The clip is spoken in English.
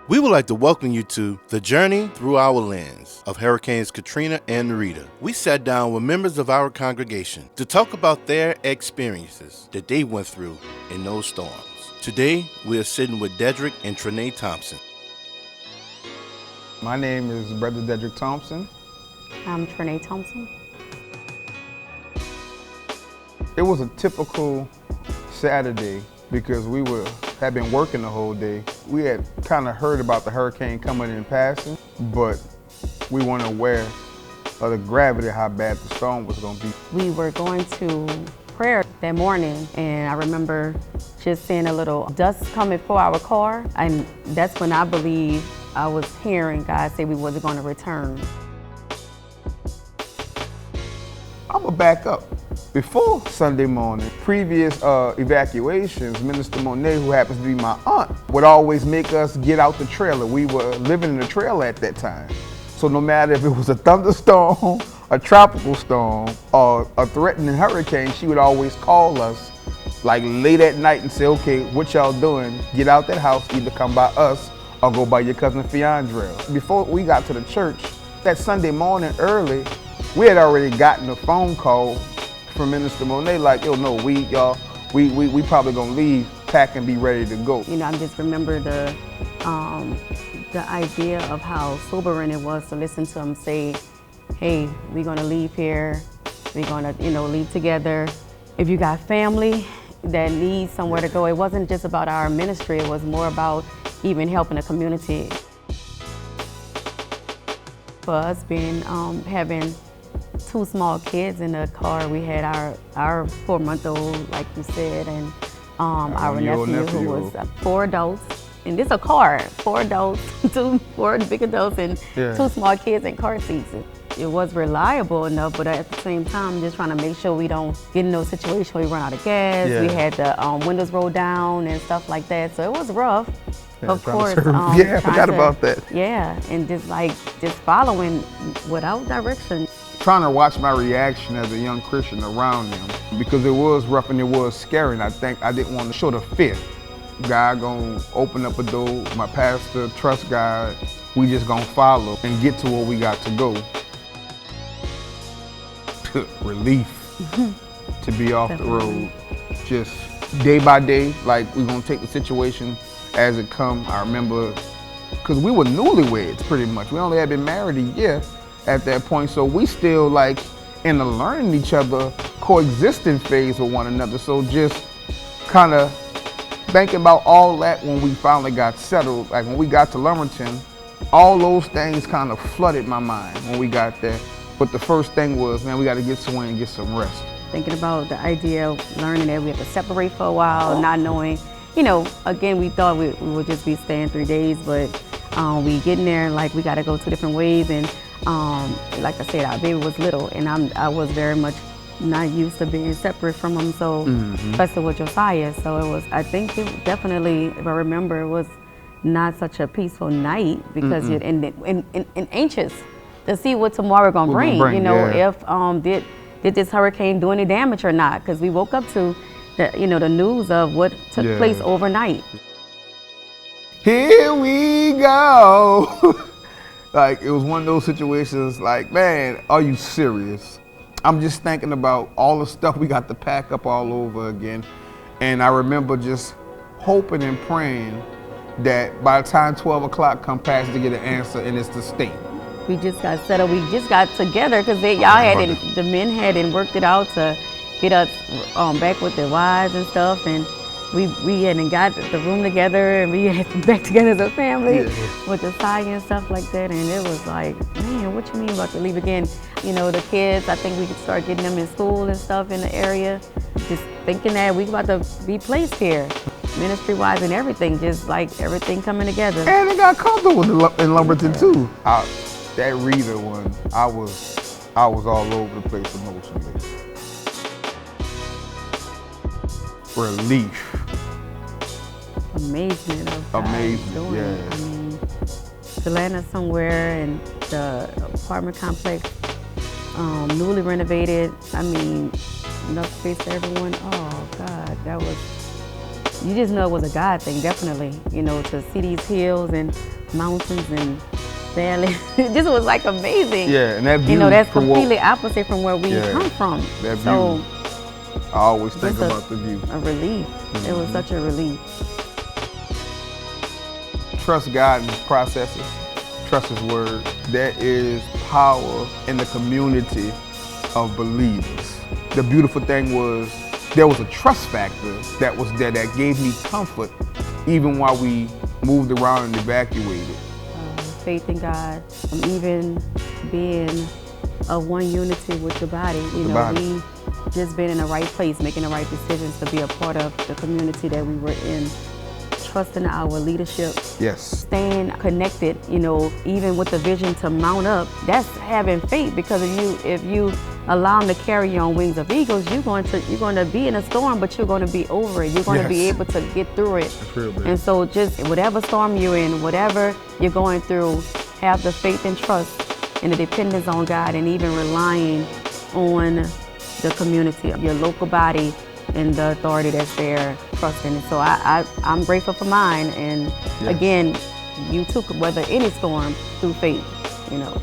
We would like to welcome you to the Journey Through Our Lense of Hurricanes Katrina and Rita. We sat down with members of our congregation to talk about their experiences that they went through in those storms. Today, we are sitting with Dedrick and Trenae Thompson. My name is Brother Dedrick Thompson. I'm Trenae Thompson. It was a typical Saturday because we had been working the whole day. We had kind of heard about the hurricane coming and passing, but we weren't aware of the gravity, how bad the storm was going to be. We were going to prayer that morning, and I remember just seeing a little dust coming for our car, and that's when I believe I was hearing God say we wasn't going to return. I'm gonna back up. Before Sunday morning, previous evacuations, Minister Monet, who happens to be my aunt, would always make us get out the trailer. We were living in the trailer at that time. So no matter if it was a thunderstorm, a tropical storm, or a threatening hurricane, she would always call us like late at night and say, okay, what y'all doing? Get out that house, either come by us or go by your cousin Fiandrell. Before we got to the church, that Sunday morning early, we had already gotten a phone call from Minister Monet like, yo, no, we probably gonna leave, pack and be ready to go. You know, I just remember the idea of how sobering it was to listen to him say, hey, we're gonna leave here, we're gonna, leave together. If you got family that needs somewhere to go, it wasn't just about our ministry, it was more about even helping the community. For us being, having two small kids in the car, we had our 4-month-old, like you said, and our nephew who was 4 adults. And this is a car, 4 adults, 4 big adults, and 2 small kids in car seats. It was reliable enough, but at the same time, just trying to make sure we don't get in those situations where we run out of gas. We had the windows rolled down and stuff like that, so it was rough. Of course. I forgot about that. Yeah, and just following without direction. Trying to watch my reaction as a young Christian around them, because it was rough and it was scary, and I think I didn't want to show the fear. God gonna open up a door, my pastor, trust God, we just gonna follow and get to where we got to go. Relief to be off the road, just day by day, like we're gonna take the situation as it come. I remember, because we were newlyweds pretty much. We only had been married a year at that point, so we still like in the learning each other, coexisting phase with one another. So just kind of thinking about all that when we finally got settled, like when we got to Lumberton, all those things kind of flooded my mind when we got there. But the first thing was, man, we got to get somewhere and get some rest. Thinking about the idea of learning that we have to separate for a while, not knowing, again, we thought we would just be staying 3 days, but we getting there and like we got to go 2 different ways. And like I said, our baby was little, and I was very much not used to being separate from him, so especially with Josiah. So it was, I think it definitely, if I remember, it was not such a peaceful night because you're and anxious to see what tomorrow gonna bring. If did this hurricane do any damage or not? Because we woke up to the news of what took place overnight. Here we go. Like, it was one of those situations like, man, are you serious? I'm just thinking about all the stuff we got to pack up all over again. And I remember just hoping and praying that by the time 12 o'clock come past to get an answer, and it's the state. We just got settled. We just got together because the men hadn't worked it out to get us back with their wives and stuff. And we hadn't got the room together, and we had back together as a family with the side and stuff like that. And it was like, man, what you mean about to leave again? The kids, I think we could start getting them in school and stuff in the area. Just thinking that we about to be placed here, ministry-wise and everything, just like everything coming together. And it got comfortable in Lumberton too. That Rita one, I was all over the place emotionally. Relief. Amazement of God doing it. I mean, to land us somewhere in the apartment complex, newly renovated. I mean, enough space for everyone. Oh God, that was you just know it was a God thing, definitely. You know, to see these hills and mountains and valleys, it just was like amazing. Yeah, and that view. You know, that's completely opposite from where we Yeah, come from. that So view. I always think just about the view. a relief. It was such a relief. Trust God in His processes. Trust His word. There is power in the community of believers. The beautiful thing was there was a trust factor that was there that gave me comfort even while we moved around and evacuated. Faith in God, even being of one unity with your body. You know, we just been in the right place, making the right decisions to be a part of the community that we were in. Trusting our leadership. Yes. Staying connected, you know, even with the vision to mount up, that's having faith, because if you allow them to carry you on wings of eagles, you're going to be in a storm, but you're going to be over it. You're going to be able to get through it. That's real, baby. And so just whatever storm you're in, whatever you're going through, have the faith and trust and the dependence on God, and even relying on the community, your local body, and the authority that's there, trusting it. So I'm grateful for mine, and again, you too could weather any storm through faith, you know.